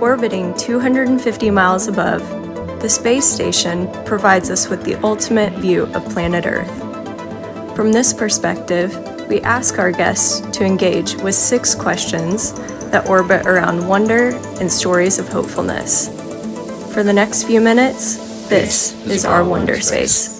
Orbiting 250 miles above, the space station provides us with the ultimate view of planet Earth. From this perspective, we ask our guests to engage with 6 questions that orbit around wonder and stories of hopefulness. For the next few minutes, this is our Wonderspace.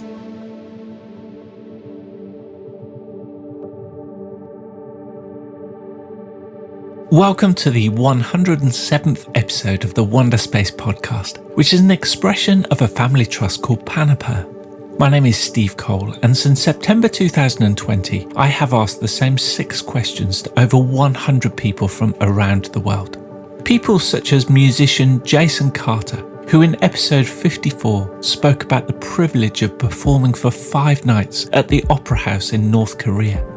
Welcome to the 107th episode of the Wonderspace Podcast, which is an expression of a family trust called Panaper. My name is Steve Cole, and since September 2020, I have asked the same 6 questions to over 100 people from around the world. People such as musician Jason Carter, who in episode 54 spoke about the privilege of performing for 5 nights at the Opera House in North Korea.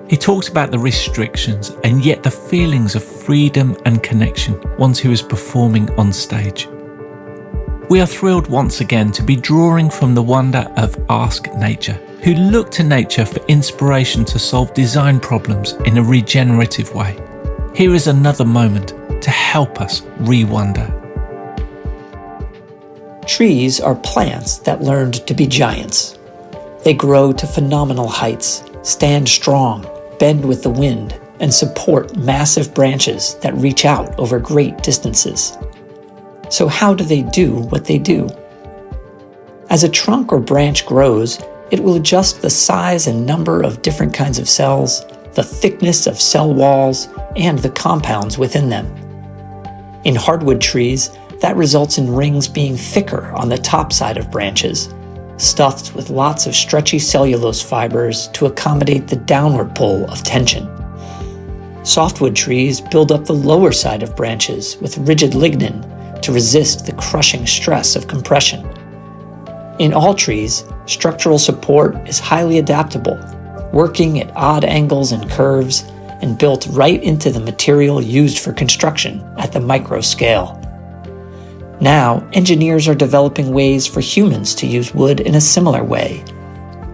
He talked about the restrictions and yet the feelings of freedom and connection once he was performing on stage. We are thrilled once again to be drawing from the wonder of Ask Nature, who look to nature for inspiration to solve design problems in a regenerative way. Here is another moment to help us re-wonder. Trees are plants that learned to be giants. They grow to phenomenal heights, stand strong, bend with the wind, and support massive branches that reach out over great distances. So how do they do what they do? As a trunk or branch grows, it will adjust the size and number of different kinds of cells, the thickness of cell walls, and the compounds within them. In hardwood trees, that results in rings being thicker on the top side of branches, stuffed with lots of stretchy cellulose fibers to accommodate the downward pull of tension. Softwood trees build up the lower side of branches with rigid lignin to resist the crushing stress of compression. In all trees, structural support is highly adaptable, working at odd angles and curves, and built right into the material used for construction at the micro scale. Now, engineers are developing ways for humans to use wood in a similar way,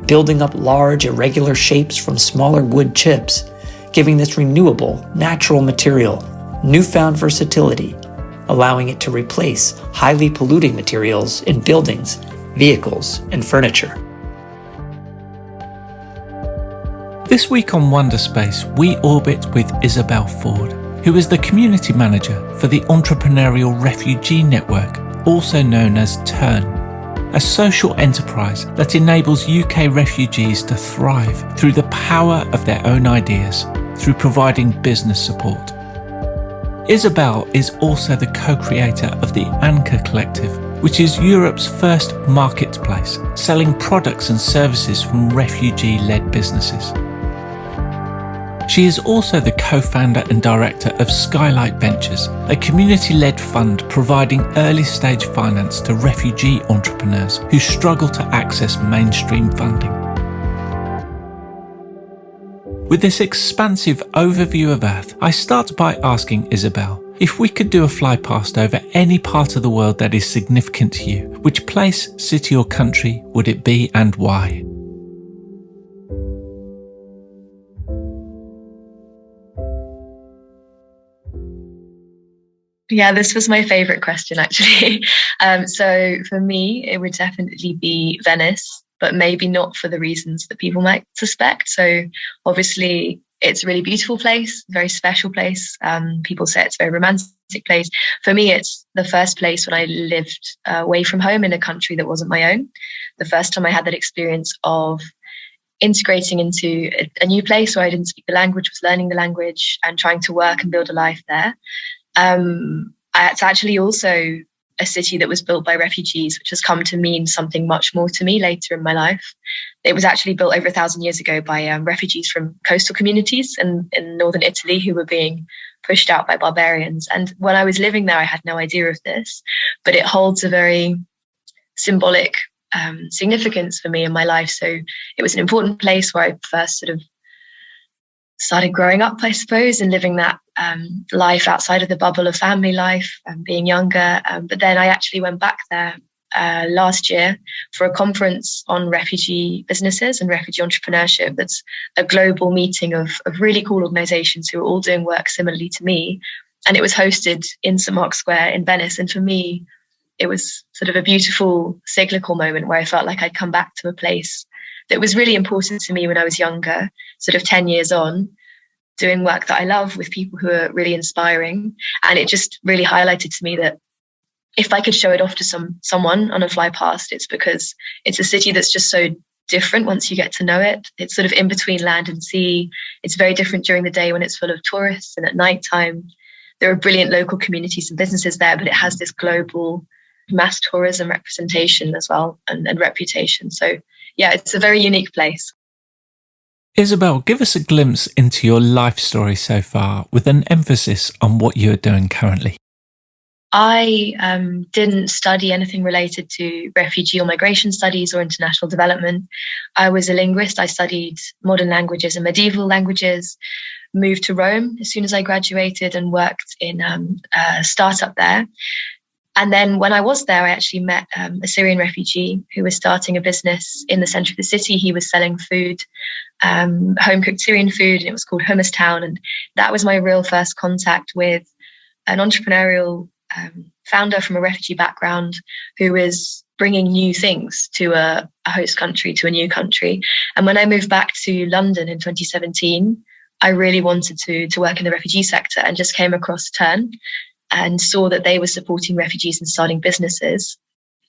building up large, irregular shapes from smaller wood chips, giving this renewable, natural material newfound versatility, allowing it to replace highly polluting materials in buildings, vehicles, and furniture. This week on Wonderspace, we orbit with Isobelle Ford, who is the community manager for the Entrepreneurial Refugee Network, also known as TERN, a social enterprise that enables UK refugees to thrive through the power of their own ideas through providing business support. Isobelle is also the co-creator of the Anqa collective, which is Europe's first marketplace selling products and services from refugee-led businesses. She is also the co-founder and director of Skylight Ventures, a community-led fund providing early-stage finance to refugee entrepreneurs who struggle to access mainstream funding. With this expansive overview of Earth, I start by asking Isobelle if we could do a fly past over any part of the world that is significant to you. Which place, city or country would it be and why? Yeah, this was my favorite question, actually. So for me, it would definitely be Venice, but maybe not for the reasons that people might suspect. So obviously, it's a really beautiful place, very special place. People say it's a very romantic place. For me, it's the first place when I lived away from home in a country that wasn't my own. The first time I had that experience of integrating into a new place where I didn't speak the language, was learning the language and trying to work and build a life there. It's actually also a city that was built by refugees, which has come to mean something much more to me later in my life. It was actually built over 1,000 years ago by refugees from coastal communities in northern Italy who were being pushed out by barbarians. And when I was living there, I had no idea of this, but it holds a very symbolic significance for me in my life. So it was an important place where I first sort of started growing up, I suppose, and living that life outside of the bubble of family life and being younger. But then I actually went back there last year for a conference on refugee businesses and refugee entrepreneurship. That's a global meeting of really cool organizations who are all doing work similarly to me And it was hosted in St. Mark's Square in Venice. And for me, it was sort of a beautiful cyclical moment where I felt like I'd come back to a place that was really important to me when I was younger, sort of 10 years on, doing work that I love with people who are really inspiring. And it just really highlighted to me that if I could show it off to someone on a fly past, it's because it's a city that's just so different once you get to know it. It's sort of in between land and sea. It's very different during the day when it's full of tourists, and at nighttime there are brilliant local communities and businesses there, but it has this global mass tourism representation as well, and reputation. So yeah, it's a very unique place. Isobelle, give us a glimpse into your life story so far, with an emphasis on what you're doing currently. I didn't study anything related to refugee or migration studies or international development. I was a linguist. I studied modern languages and medieval languages, moved to Rome as soon as I graduated and worked in a startup there. And then when I was there, I actually met a Syrian refugee who was starting a business in the center of the city. He was selling food, home-cooked Syrian food, and it was called Hummus Town. And that was my real first contact with an entrepreneurial founder from a refugee background who was bringing new things to a host country, to a new country. And when I moved back to London in 2017, I really wanted to work in the refugee sector, and just came across TERN and saw that they were supporting refugees and starting businesses,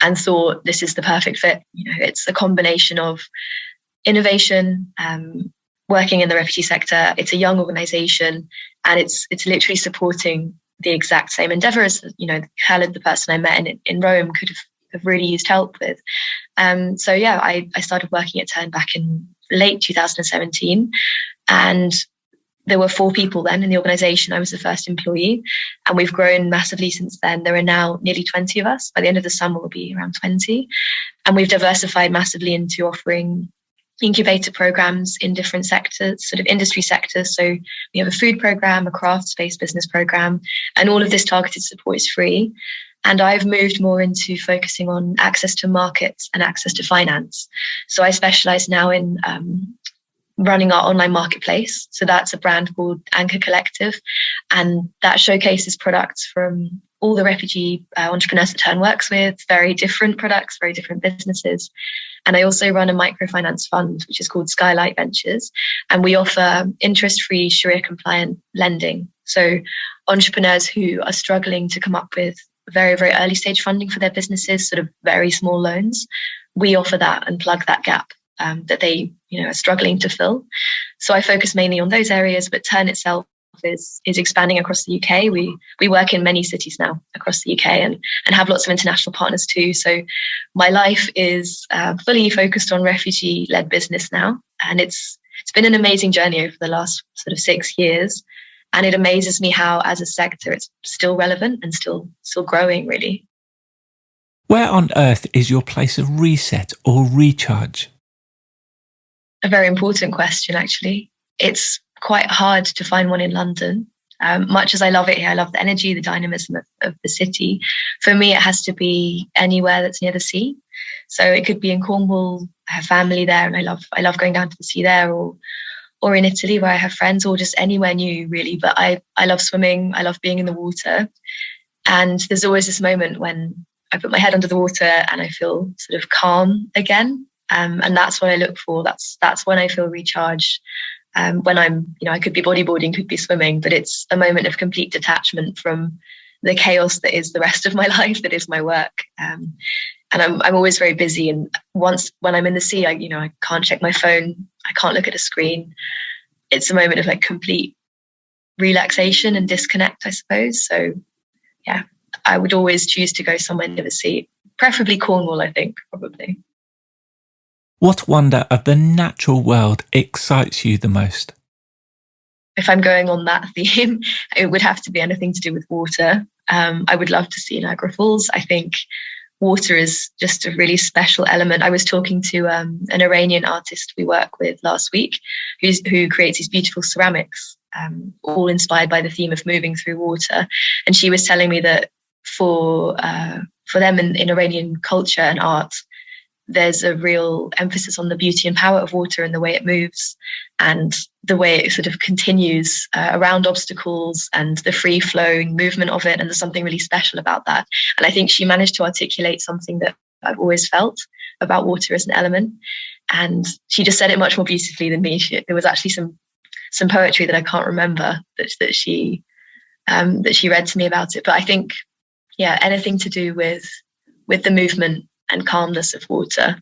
and thought this is the perfect fit. You know, it's a combination of innovation, working in the refugee sector. It's a young organization, and it's literally supporting the exact same endeavor as, you know, Khaled, the person I met in Rome, could have really used help with. So yeah, I started working at TERN back in late 2017, and there were 4 people then in the organization. I was the first employee, and we've grown massively since then. There are now nearly 20 of us. By the end of the summer, we'll be around 20. And we've diversified massively into offering incubator programs in different sectors, sort of industry sectors. So we have a food program, a crafts-based business program, and all of this targeted support is free. And I've moved more into focusing on access to markets and access to finance. So I specialize now in running our online marketplace. So that's a brand called Anqa Collective, and that showcases products from all the refugee entrepreneurs that TERN works with, very different products, very different businesses. And I also run a microfinance fund, which is called Skylight Ventures, and we offer interest-free Sharia-compliant lending. So entrepreneurs who are struggling to come up with very, very early stage funding for their businesses, sort of very small loans, we offer that and plug that gap that they, you know, are struggling to fill. So I focus mainly on those areas, but TERN itself is expanding across the UK. We work in many cities now across the UK, and have lots of international partners too. So my life is fully focused on refugee-led business now, and it's been an amazing journey over the last sort of 6 years. And it amazes me how, as a sector, it's still relevant and still growing, really. Where on earth is your place of reset or recharge? A very important question, actually. It's quite hard to find one in London. Much as I love it here, I love the energy, the dynamism of the city. For me, it has to be anywhere that's near the sea. So it could be in Cornwall. I have family there, and I love going down to the sea there, or in Italy where I have friends, or just anywhere new, really. But I love swimming. I love being in the water. And there's always this moment when I put my head under the water and I feel sort of calm again. And that's what I look for. That's when I feel recharged. When I'm, you know, I could be bodyboarding, could be swimming, but it's a moment of complete detachment from the chaos that is the rest of my life, that is my work. And I'm always very busy. And when I'm in the sea, I can't check my phone. I can't look at a screen. It's a moment of like complete relaxation and disconnect, I suppose. So yeah, I would always choose to go somewhere near the sea, preferably Cornwall, I think, probably. What wonder of the natural world excites you the most? If I'm going on that theme, it would have to be anything to do with water. I would love to see Niagara Falls. I think water is just a really special element. I was talking to an Iranian artist we work with last week who creates these beautiful ceramics, all inspired by the theme of moving through water. And she was telling me that for them in Iranian culture and art, there's a real emphasis on the beauty and power of water and the way it moves and the way it sort of continues around obstacles and the free flowing movement of it. And there's something really special about that. And I think she managed to articulate something that I've always felt about water as an element. And she just said it much more beautifully than me. There was actually some poetry that I can't remember that she read to me about it. But I think, yeah, anything to do with the movement and calmness of water.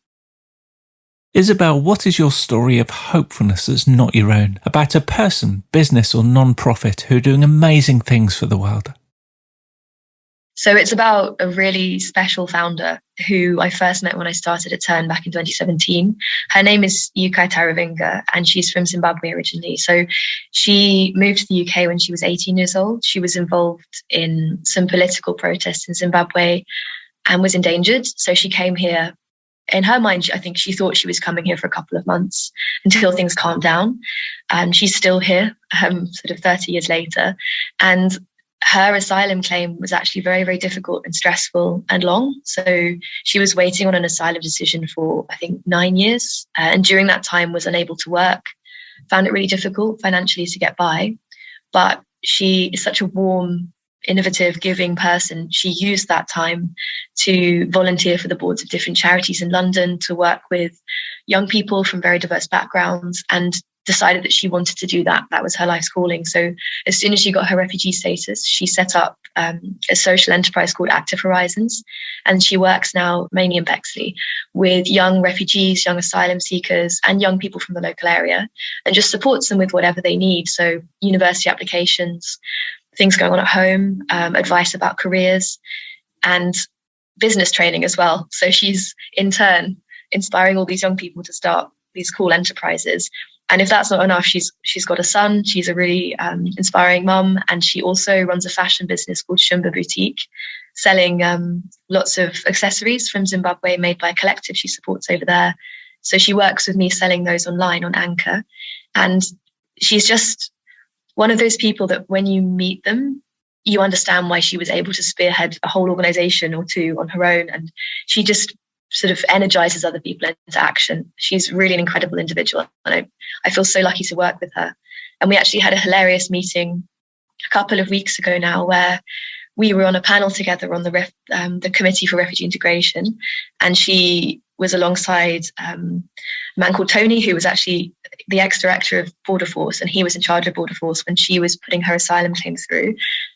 Isobelle, what is your story of hopefulness that's not your own, about a person, business or non-profit who are doing amazing things for the world? So it's about a really special founder who I first met when I started at TERN back in 2017. Her name is Anqa Taravinga, and she's from Zimbabwe originally. So she moved to the UK when she was 18 years old. She was involved in some political protests in Zimbabwe and was endangered. So she came here. In her mind, I think she thought she was coming here for a couple of months until things calmed down. And she's still here, sort of 30 years later. And her asylum claim was actually very, very difficult and stressful and long. So she was waiting on an asylum decision for, I think, 9 years. And during that time was unable to work, found it really difficult financially to get by. But she is such a warm, innovative, giving person. She used that time to volunteer for the boards of different charities in London, to work with young people from very diverse backgrounds, and decided that she wanted to do that. That was her life's calling. So as soon as she got her refugee status, she set up a social enterprise called Active Horizons. And she works now mainly in Bexley with young refugees, young asylum seekers, and young people from the local area, and just supports them with whatever they need. So university applications, things going on at home, advice about careers, and business training as well. So she's in turn inspiring all these young people to start these cool enterprises. And if that's not enough, she's got a son. She's a really inspiring mum, and she also runs a fashion business called Shumba Boutique, selling lots of accessories from Zimbabwe made by a collective she supports over there. So she works with me selling those online on Anqa, and she's just one of those people that when you meet them, you understand why she was able to spearhead a whole organization or two on her own, and she just sort of energizes other people into action. She's really an incredible individual, and I feel so lucky to work with her. And we actually had a hilarious meeting a couple of weeks ago now, where we were on a panel together on the Committee for Refugee Integration, and she was alongside a man called Tony, who was actually the ex-director of Border Force, and he was in charge of Border Force when she was putting her asylum claim through.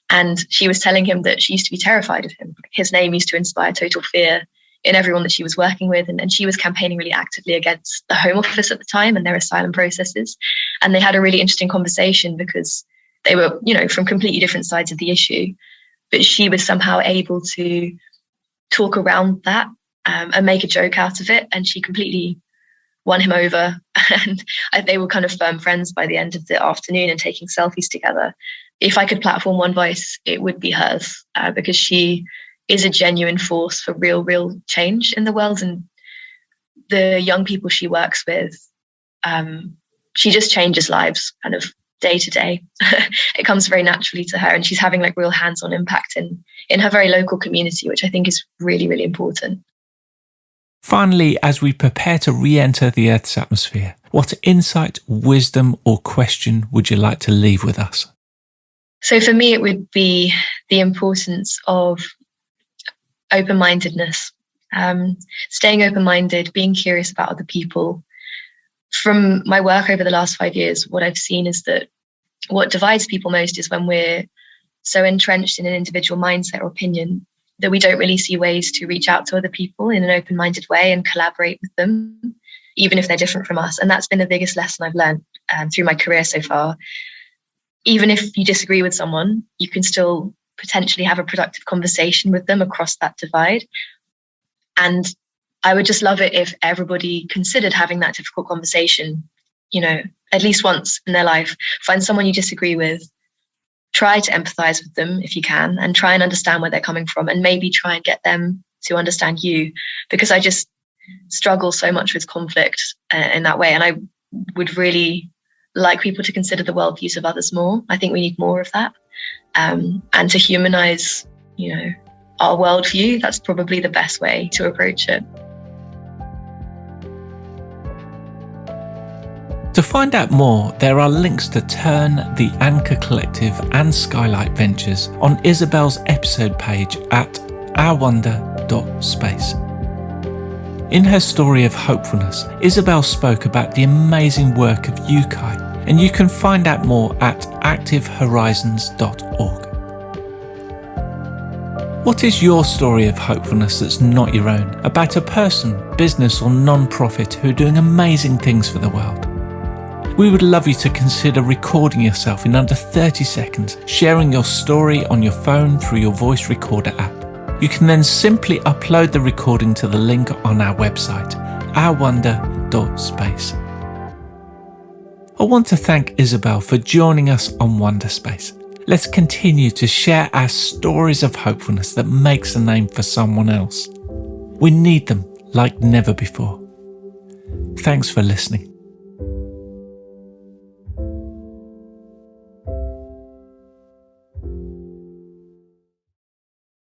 And she was telling him that she used to be terrified of him. His name used to inspire total fear in everyone that she was working with. And she was campaigning really actively against the Home Office at the time and their asylum processes. And they had a really interesting conversation because they were, from completely different sides of the issue. But she was somehow able to talk around that and make a joke out of it. And she completely won him over. And they were kind of firm friends by the end of the afternoon and taking selfies together. If I could platform one voice, it would be hers, because she is a genuine force for real change in the world. And the young people she works with, she just changes lives kind of day to day. It comes very naturally to her, and she's having like real hands-on impact in her very local community, which I think is really, really important. Finally, as we prepare to re-enter the Earth's atmosphere, what insight, wisdom or question would you like to leave with us? So for me, it would be the importance of open-mindedness, staying open-minded, being curious about other people. From my work over the last 5 years, what I've seen is that what divides people most is when we're so entrenched in an individual mindset or opinion that we don't really see ways to reach out to other people in an open-minded way and collaborate with them, even if they're different from us. And that's been the biggest lesson I've learned through my career so far. Even if you disagree with someone, you can still potentially have a productive conversation with them across that divide. And I would just love it if everybody considered having that difficult conversation, at least once in their life. Find someone you disagree with, try to empathize with them if you can, and try and understand where they're coming from, and maybe try and get them to understand you, because I just struggle so much with conflict in that way. And I would really like people to consider the worldviews of others more. I think we need more of that. And to humanize, our worldview, that's probably the best way to approach it. To find out more, there are links to TERN, the Anqa Collective and Skylight Ventures on Isobelle's episode page at ourwonder.space. In her story of hopefulness, Isobelle spoke about the amazing work of UKAI, and you can find out more at activehorizons.org. What is your story of hopefulness that's not your own, about a person, business or non-profit who are doing amazing things for the world? We would love you to consider recording yourself in under 30 seconds, sharing your story on your phone through your voice recorder app. You can then simply upload the recording to the link on our website, ourwonder.space. I want to thank Isobelle for joining us on Wonderspace. Let's continue to share our stories of hopefulness that makes a name for someone else. We need them like never before. Thanks for listening.